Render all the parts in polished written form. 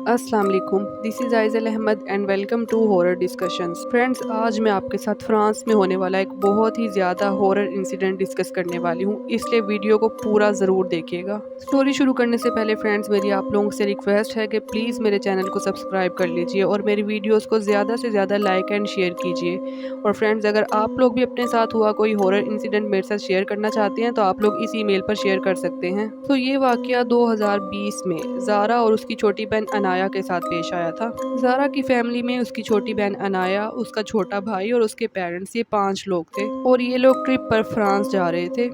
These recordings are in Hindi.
अस्सलाम वालेकुम, this is Aizal Ahmed and welcome to horror discussions. Friends, आज मैं आपके साथ फ्रांस में होने वाला एक बहुत ही ज़्यादा हॉरर इंसिडेंट डिस्कस करने वाली हूँ, इसलिए वीडियो को पूरा ज़रूर देखिएगा। स्टोरी शुरू करने से पहले फ्रेंड्स, मेरी आप लोगों से रिक्वेस्ट है कि प्लीज़ मेरे चैनल को सब्सक्राइब कर लीजिए और मेरी वीडियोज़ को ज़्यादा से ज़्यादा लाइक एंड शेयर कीजिए। और फ्रेंड्स, अगर आप लोग भी अपने साथ हुआ कोई हॉरर इंसिडेंट मेरे साथ शेयर करना चाहते हैं तो आप लोग इस ईमेल पर शेयर कर सकते हैं। तो ये वाक़या 2020 में ज़ारा और उसकी छोटी बहन अनाया के साथ पेश आया था। ज़ारा की फैमिली में उसकी छोटी बहन अनाया, उसका छोटा भाई और उसके पेरेंट्स, ये 5 लोग थे और ये लोग ट्रिप पर फ्रांस जा रहे थे।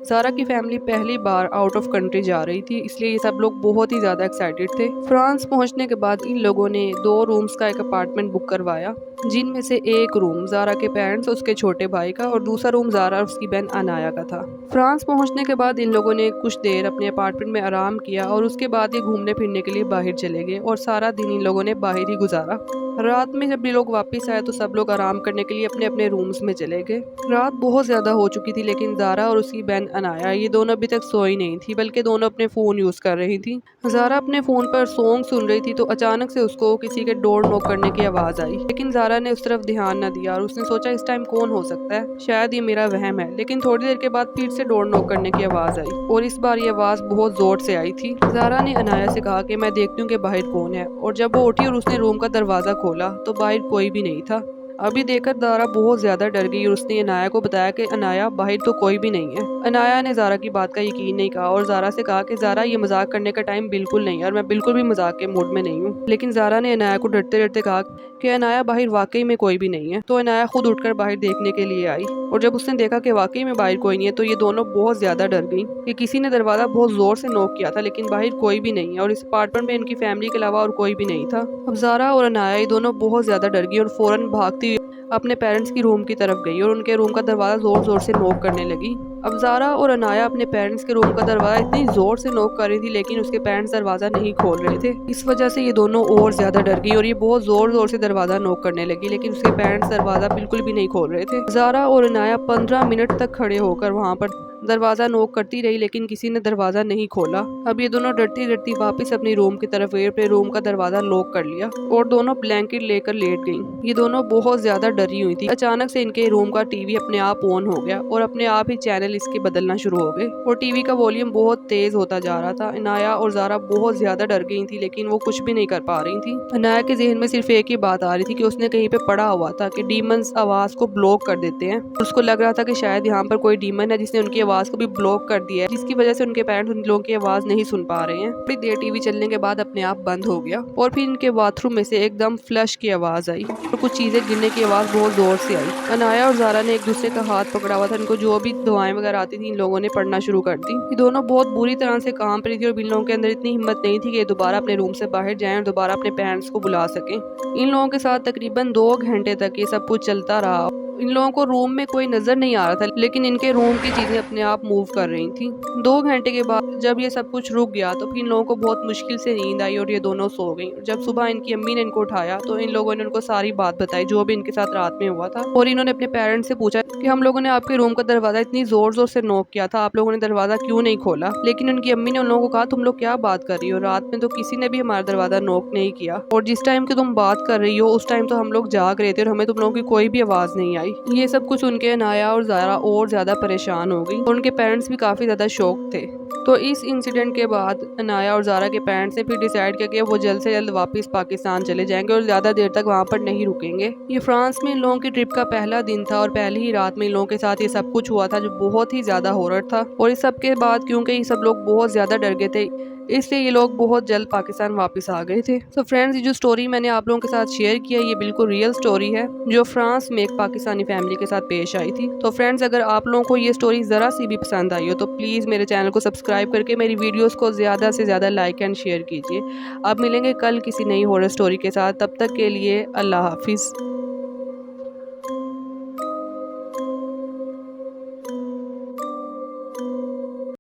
ज़ारा की फैमिली पहली बार आउट ऑफ कंट्री जा रही थी, इसलिए ये सब लोग बहुत ही ज़्यादा एक्साइटेड थे। फ्रांस पहुंचने के बाद इन लोगों ने 2 रूम्स का एक अपार्टमेंट बुक करवाया, जिनमें से एक रूम ज़ारा के पेरेंट्स, उसके छोटे भाई का और दूसरा रूम ज़ारा और उसकी बहन अनाया का था। फ्रांस पहुंचने के बाद इन लोगों ने कुछ देर अपने अपार्टमेंट में आराम किया और उसके बाद ये घूमने फिरने के लिए बाहर चले गए और सारा दिन इन लोगों ने बाहर ही गुजारा। रात में जब ये लोग वापस आए तो सब लोग आराम करने के लिए अपने अपने रूम्स में चले गए। रात बहुत ज़्यादा हो चुकी थी, लेकिन ज़ारा और उसकी बहन अनाया ये दोनों अभी तक सोई नहीं थी, बल्कि दोनों अपने फ़ोन यूज़ कर रही थी। ज़ारा अपने फ़ोन पर सॉन्ग सुन रही थी तो अचानक से उसको किसी के डोर नॉक करने की आवाज़ आई, लेकिन ज़ारा ने उस तरफ ध्यान न दिया और उसने सोचा इस टाइम कौन हो सकता है, शायद ये मेरा वहम है। लेकिन थोड़ी देर के बाद फिर से डोर नॉक करने की आवाज़ आई और इस बार ये आवाज़ बहुत ज़ोर से आई थी। ज़ारा ने अनाया से कहा कि मैं देखती हूँ कि बाहर कौन है, और जब वो उठी और उसने रूम का दरवाज़ा खोला तो बाहर कोई भी नहीं था। अभी देखकर ज़ारा बहुत ज़्यादा डर गई और उसने अनाया को बताया कि अनाया, बाहर तो कोई भी नहीं है। अनाया ने ज़ारा की बात का यकीन नहीं कहा और ज़ारा से कहा कि ज़ारा, ये मजाक करने का टाइम बिल्कुल नहीं है और मैं बिल्कुल भी मजाक के मूड में नहीं हूँ। लेकिन ज़ारा ने अनाया को डरते डरते कहा कि अनाया, बाहर वाकई में कोई भी नहीं है। तो अनाया खुद उठकर बाहर देखने के लिए आई और जब उसने देखा कि वाकई में बाहर कोई नहीं है तो ये दोनों बहुत ज़्यादा डर गई कि किसी ने दरवाज़ा बहुत ज़ोर से नॉक किया था, लेकिन बाहर कोई भी नहीं है और इस अपार्टमेंट में इनकी फैमिली के अलावा और कोई भी नहीं था। अब ज़ारा और अनाया ये दोनों बहुत ज़्यादा डर गई और फ़ौरन भागती हुई अपने पेरेंट्स की रूम की तरफ गई और उनके रूम का दरवाज़ा ज़ोर ज़ोर से नॉक करने लगी। अब ज़ारा और अनाया अपने पेरेंट्स के रूम का दरवाज़ा इतनी ज़ोर से नॉक कर रही थी, लेकिन उसके पेरेंट्स दरवाज़ा नहीं खोल रहे थे। इस वजह से ये दोनों और ज़्यादा डर गई और ये बहुत ज़ोर ज़ोर से दरवाज़ा नॉक करने लगी, लेकिन उसके पेरेंट्स दरवाज़ा बिल्कुल भी नहीं खोल रहे थे। ज़ारा और अनाया 15 मिनट तक खड़े होकर वहाँ पर दरवाज़ा नॉक करती रही, लेकिन किसी ने दरवाज़ा नहीं खोला। अब ये दोनों डरती डरती वापस अपनी रूम की तरफ गई, अपने रूम का दरवाज़ा लॉक कर लिया और दोनों ब्लैंकेट लेकर लेट गईं। ये दोनों बहुत ज़्यादा डरी हुई थी। अचानक से इनके रूम का टीवी अपने आप ऑन हो गया और अपने आप ही चैनल इसके बदलना शुरू हो गए और टीवी का वॉल्यूम बहुत तेज होता जा रहा था। अनाया और ज़ारा बहुत ज़्यादा डर गई थी, लेकिन वो कुछ भी नहीं कर पा रही थी। अनाया के जहन में सिर्फ एक ही बात आ रही थी कि उसने कहीं पे पढ़ा हुआ था कि डीमंस आवाज़ को ब्लॉक कर देते हैं। उसको लग रहा था कि शायद यहाँ पर कोई डीमन है जिसने उनकी आवाज़ को भी ब्लॉक कर दिया है, जिसकी वजह से उनके पेरेंट्स उन लोगों की आवाज़ नहीं सुन पा रहे हैं। थोड़ी देर टीवी चलने के बाद अपने आप बंद हो गया और फिर इनके बाथरूम में से एकदम फ्लश की आवाज़ आई और कुछ चीज़ें गिरने की आवाज़ बहुत ज़ोर से आई। अनाया और ज़ारा ने एक दूसरे का हाथ पकड़ा हुआ था, इनको जो भी दुआएं वगैरह आती थी इन लोगों ने पढ़ना शुरू कर दी। ये दोनों बहुत बुरी तरह से कांप रही थी और इन लोगों के अंदर इतनी हिम्मत नहीं थी कि दोबारा अपने रूम से बाहर जाएं और दोबारा अपने पेरेंट्स को बुला सकें। इन लोगों के साथ तकरीबन 2 घंटे तक ये सब कुछ चलता रहा। इन लोगों को रूम में कोई नजर नहीं आ रहा था, लेकिन इनके रूम की चीजें अपने आप मूव कर रही थी। 2 घंटे के बाद जब ये सब कुछ रुक गया तो फिर इन लोगों को बहुत मुश्किल से नींद आई और ये दोनों सो गई। जब सुबह इनकी अम्मी ने इनको उठाया तो इन लोगों ने उनको सारी बात बताई जो भी इनके साथ रात में हुआ था, और इन्होंने अपने पेरेंट्स से पूछा कि हम लोगों ने आपके रूम का दरवाजा इतनी जोर जोर से नॉक किया था, आप लोगों ने दरवाजा क्यों नहीं खोला। लेकिन उनकी अम्मी ने उन लोगों को कहा, तुम लोग क्या बात कर रही हो, रात में तो किसी ने भी हमारा दरवाजा नॉक नहीं किया, और जिस टाइम की तुम बात कर रही हो उस टाइम तो हम लोग जाग रहे थे और हमें तुम लोगों की कोई भी आवाज नहीं आई। ये सब कुछ उनके अनाया और ज़ारा और ज्यादा परेशान हो गई और उनके पेरेंट्स भी काफी ज्यादा शॉक थे। तो इस इंसिडेंट के बाद अनाया और ज़ारा के पेरेंट्स ने फिर डिसाइड किया कि वो जल्द से जल्द वापस पाकिस्तान चले जाएंगे और ज़्यादा देर तक वहाँ पर नहीं रुकेंगे। ये फ्रांस में इन लोगों की ट्रिप का पहला दिन था और पहली ही रात में इन लोगों के साथ ये सब कुछ हुआ था जो बहुत ही ज़्यादा हॉरर था। और इस सब के बाद क्योंकि ये सब लोग बहुत ज़्यादा डर गए थे, इसलिए ये लोग बहुत जल्द पाकिस्तान वापस आ गए थे। तो फ्रेंड्स, ये जो स्टोरी मैंने आप लोगों के साथ शेयर किया ये बिल्कुल रियल स्टोरी है जो फ्रांस में एक पाकिस्तानी फैमिली के साथ पेश आई थी। तो फ्रेंड्स, अगर आप लोगों को ये स्टोरी ज़रा सी भी पसंद आई हो तो प्लीज़ मेरे चैनल को सब्सक्राइब करके मेरी वीडियोस को ज़्यादा से ज़्यादा लाइक एंड शेयर कीजिए। आप मिलेंगे कल किसी नई हॉरर स्टोरी के साथ, तब तक के लिए अल्लाह हाफिज़।